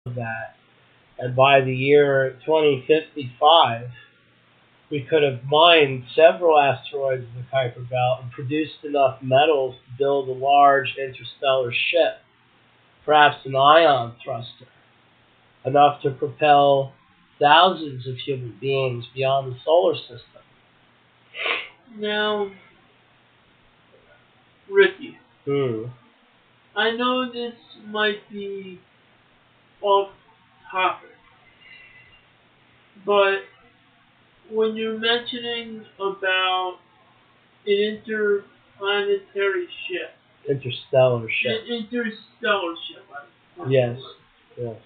that. And by the year 2055, we could have mined several asteroids in the Kuiper Belt and produced enough metals to build a large interstellar ship, perhaps an ion thruster, enough to propel thousands of human beings beyond the solar system. Now, Ricky, Hmm. I know this might be off topic, but when you're mentioning about an interplanetary ship, Interstellar ship. an interstellar ship, Yes. Yes.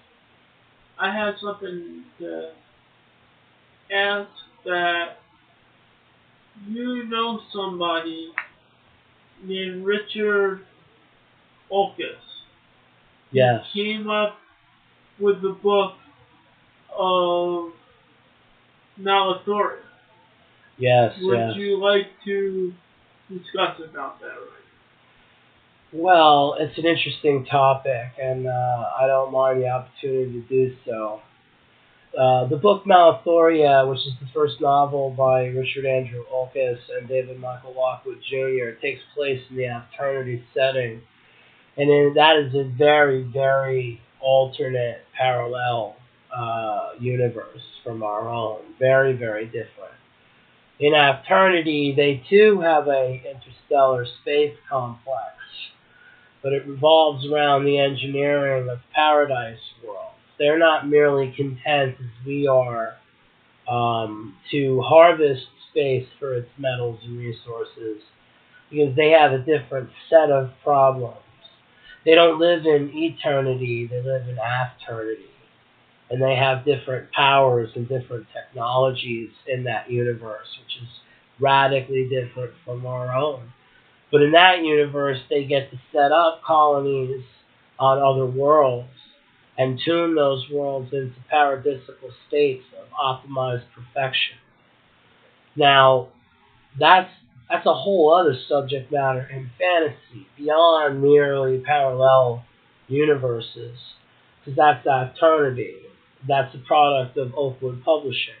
I have something to ask that you know somebody named Richard Olkis. Yes. He came up with the book of Malathoria. Yes. Would you like to discuss about that? Well, it's an interesting topic, and I don't mind the opportunity to do so. The book Malathoria, which is the first novel by Richard Andrew Olkis and David Michael Lockwood Jr., takes place in the Alternity setting, and that is a very, very alternate, parallel universe from our own. Very, very different. In Alternity, they too have a interstellar space complex, but it revolves around the engineering of paradise worlds. They're not merely content, as we are, to harvest space for its metals and resources, because they have a different set of problems. They don't live in eternity, they live in afternity. And they have different powers and different technologies in that universe, which is radically different from our own. But in that universe, they get to set up colonies on other worlds and tune those worlds into paradisical states of optimized perfection. Now, that's a whole other subject matter in fantasy, beyond merely parallel universes, because that's Alternity. That's a product of Oakwood Publishing.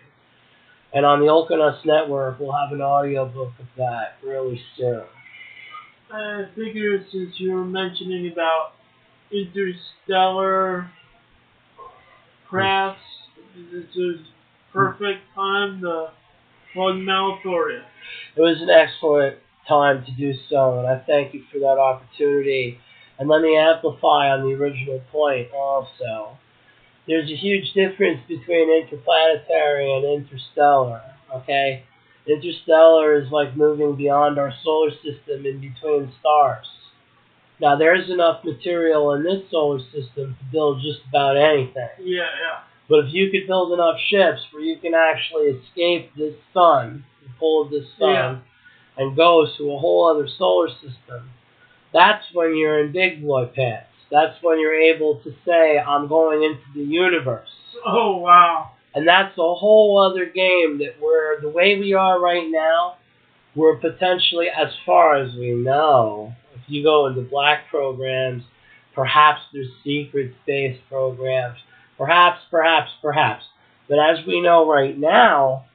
And on the Oakenus Network, we'll have an audiobook of that really soon. I figure since you were mentioning about interstellar crafts, this is perfect time to plug Malathoria. It was an excellent time to do so, and I thank you for that opportunity. And let me amplify on the original point also. There's a huge difference between interplanetary and interstellar, okay? Interstellar is like moving beyond our solar system in between stars. Now, there's enough material in this solar system to build just about anything. Yeah. But if you could build enough ships where you can actually escape this sun, the pull of this sun, and go to a whole other solar system, that's when you're in big boy pants. That's when you're able to say, I'm going into the universe. Oh, wow. And that's a whole other game that the way we are right now, we're potentially, as far as we know, if you go into black programs, perhaps there's secret space programs, perhaps. But as we know right now,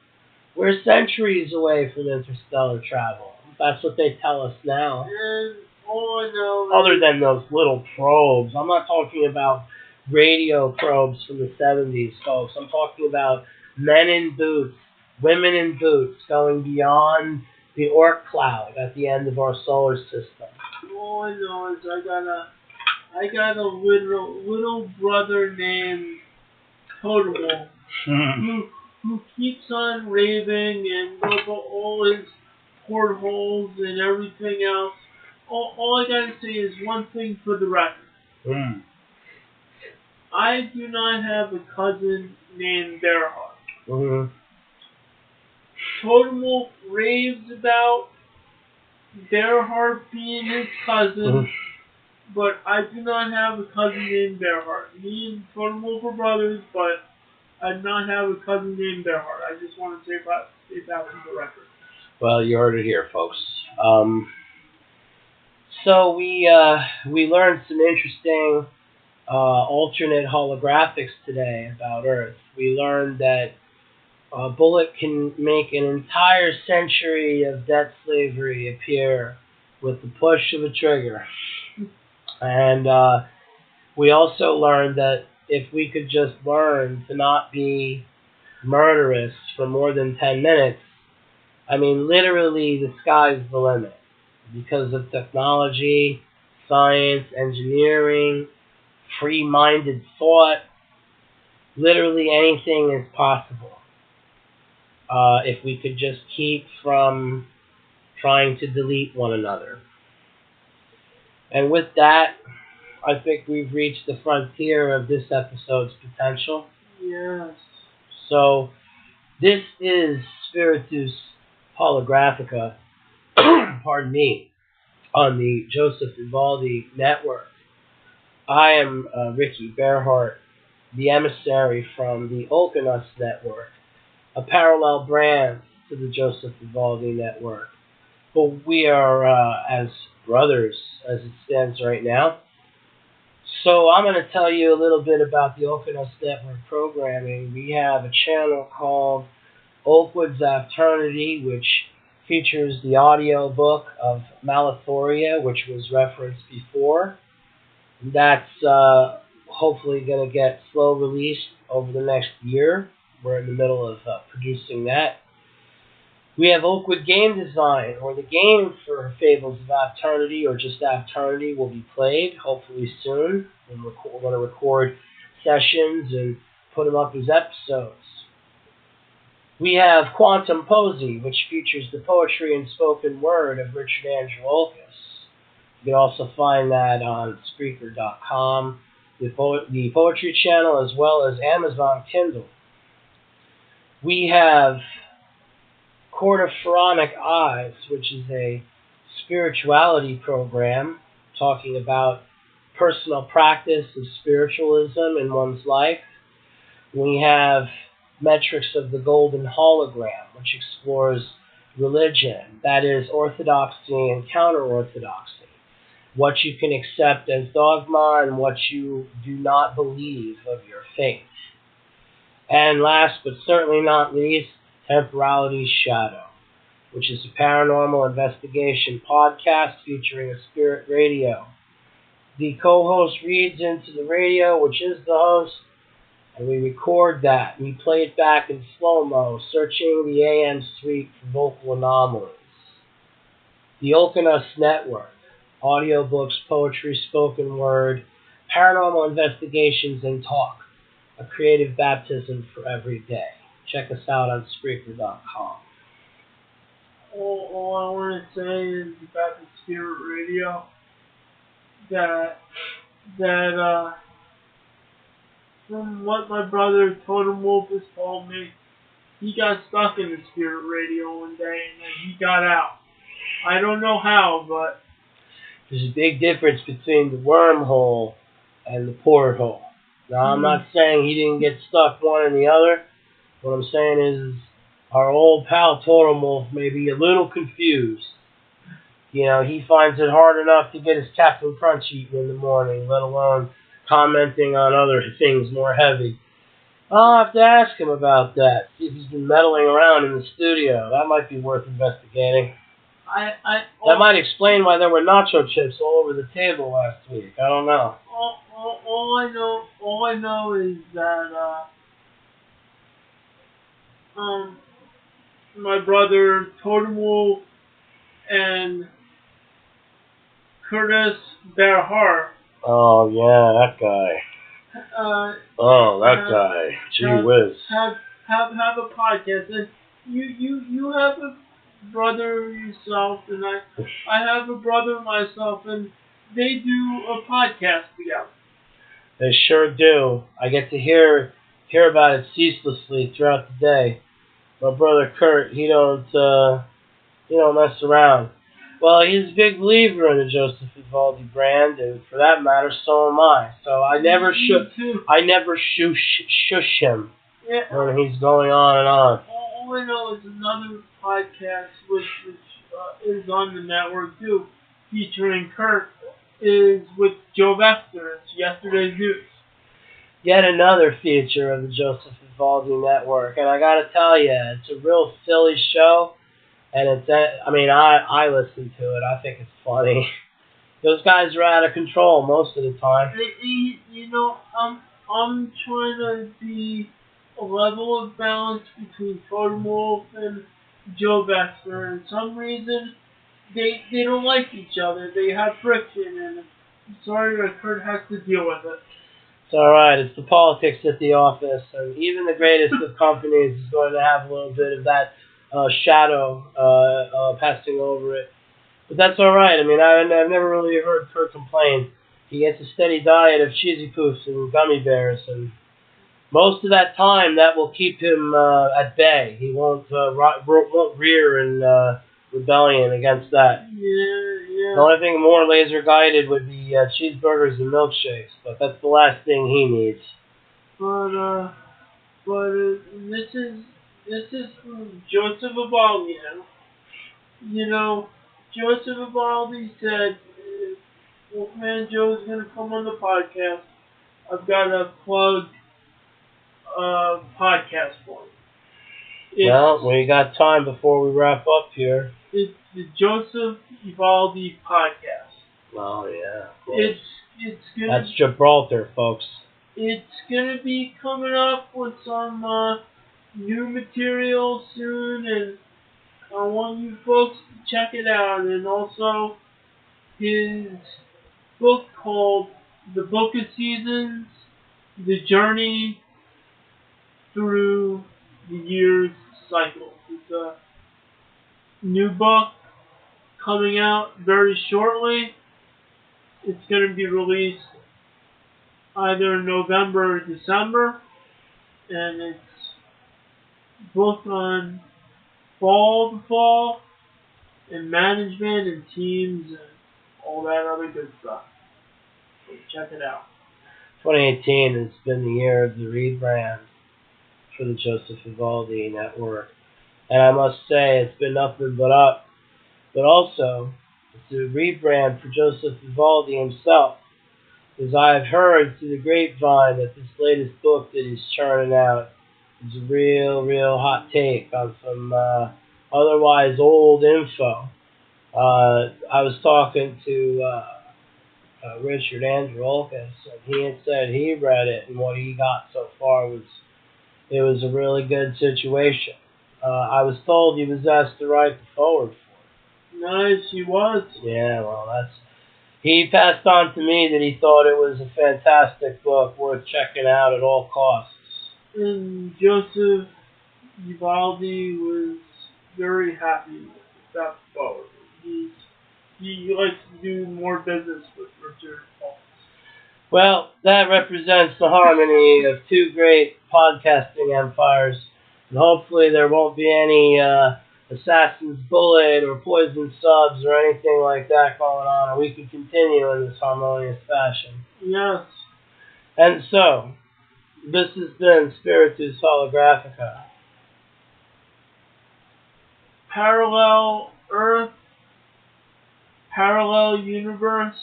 we're centuries away from interstellar travel. That's what they tell us now. And all I know Other than those little probes. I'm not talking about radio probes from the 70s, folks. I'm talking about men in boots, women in boots, going beyond the Oort cloud at the end of our solar system. all I know is I got a little brother named Total who keeps on raving and about all his portholes and everything else. All I gotta say is one thing for the record. I do not have a cousin named Bearheart. Total raves about Bearheart being his cousin, but I do not have a cousin named Bearheart. Me and Total were brothers, but I do not have a cousin named Bearheart. I just want to say that for the record. Well, you heard it here, folks. So we learned some interesting alternate holographics today about Earth. We learned that a bullet can make an entire century of debt slavery appear with the push of a trigger. And we also learned that if we could just learn to not be murderous for more than 10 minutes, I mean, literally the sky's the limit. Because of technology, science, engineering, free-minded thought, literally anything is possible. If we could just keep from trying to delete one another. And with that, I think we've reached the frontier of this episode's potential. Yes. So, this is Spiritus Holographica, pardon me, on the Joseph Vivaldi Network. I am Ricky Bearhart, the emissary from the Okeanos Network, a parallel brand to the Joseph Vivaldi Network. But we are as brothers as it stands right now. So I'm going to tell you a little bit about the Okeanos Network programming. We have a channel called Oakwood's Afternoty, which features the audio book of Malathoria, which was referenced before. That's hopefully going to get slow released over the next year. We're in the middle of producing that. We have Oakwood Game Design, or the game for Fables of Afternoty, or just Afternoty, will be played, hopefully soon. We're going to record sessions and put them up as episodes. We have Quantum Posy, which features the poetry and spoken word of Richard Andrew Olcus. You can also find that on Spreaker.com, the Poetry Channel, as well as Amazon Kindle. We have Court of Pharaonic Eyes, which is a spirituality program talking about personal practice of spiritualism in one's life. We have Metrics of the Golden Hologram, which explores religion, that is, orthodoxy and counter-orthodoxy, what you can accept as dogma and what you do not believe of your faith. And last but certainly not least, Temporality's Shadow, which is a paranormal investigation podcast featuring a spirit radio. The co-host reads into the radio, which is the host, and we record that. We play it back in slow-mo, searching the AM suite for vocal anomalies. The Okeanos Network, audiobooks, poetry, spoken word, paranormal investigations, and talk. A creative baptism for every day. Check us out on Spreaker.com. All I want to say is about the Spirit Radio that from what my brother Totem Wolf has told me, he got stuck in the Spirit Radio one day and then he got out. I don't know how, but there's a big difference between the wormhole and the porthole. Now, I'm not saying he didn't get stuck one in the other. What I'm saying is our old pal Totem Wolf may be a little confused. You know, he finds it hard enough to get his Captain Crunch eaten in the morning, let alone commenting on other things more heavy. I'll have to ask him about that. See if he's been meddling around in the studio. That might be worth investigating. That might explain why there were nacho chips all over the table last week. I don't know. All I know is that my brother Totem Wolf and Curtis Bearhart. Oh yeah, that guy. That guy. Gee whiz. Have a podcast, and you have a brother yourself, and I have a brother myself, and they do a podcast together. They sure do. I get to hear about it ceaselessly throughout the day. My brother Kurt, he don't mess around. Well, he's a big believer in the Joseph Vivaldi brand, and for that matter, so am I. So I never shush him when he's going on and on. All I know is another podcast which is on the network too, featuring Kurt, is with Joe Vester. It's Yesterday's News. yet another feature of the Joseph Vivaldi Network. And I got to tell you, it's a real silly show. And I listen to it. I think it's funny. Those guys are out of control most of the time. You know, I'm trying to be a level of balance between Totem Wolf and Joe Vesper. And for some reason, they don't like each other. They have friction, and I'm sorry that Kurt has to deal with it. It's all right. It's the politics at the office, and even the greatest of companies is going to have a little bit of that shadow passing over it. But that's all right. I mean, I've never really heard Kurt complain. He gets a steady diet of cheesy poofs and gummy bears, and most of that time that will keep him at bay. He won't rear in rebellion against that. Yeah. The only thing more laser guided would be cheeseburgers and milkshakes, but that's the last thing he needs. But this is from Joseph Vivaldi now. You know, Joseph Vivaldi said, if Wolfman Joe's going to come on the podcast, I've got to plug a podcast for him. Well, we got time before we wrap up here. It's the Joseph Vivaldi podcast. Oh, yeah. It's gonna. That's Gibraltar, folks. It's gonna be coming up with some new material soon, and I want you folks to check it out. And also his book called The Book of Seasons: The Journey Through the Year's Cycle. It's a new book coming out very shortly. It's going to be released either in November or December, and it's booked on fall to fall, and management and teams and all that other good stuff. So check it out. 2018 has been the year of the rebrand for the Joseph Vivaldi Network. And I must say, it's been nothing but up. But also, it's a rebrand for Joseph Vivaldi himself. Because I've heard through the grapevine that this latest book that he's churning out is a real hot take on some otherwise old info. I was talking to Richard Andrew Olkis, and he had said he read it, and what he got so far was it was a really good situation. I was told he was asked to write the foreword for it. Nice, he was. Yeah, well, he passed on to me that he thought it was a fantastic book worth checking out at all costs. And Joseph Vivaldi was very happy with that foreword. He likes to do more business with Richard Olkis. Well, that represents the harmony of two great podcasting empires. And hopefully there won't be any Assassin's Bullet or Poison Subs or anything like that going on, and we can continue in this harmonious fashion. Yes. And so, this has been Spiritus Holographica. Parallel Earth, parallel universe,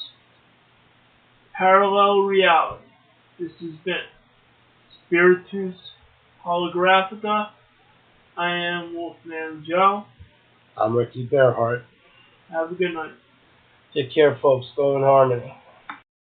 parallel reality. This has been Spiritus Holographica. I am Wolfman Joe. I'm Ricky Bearhart. Have a good night. Take care, folks. Go in harmony.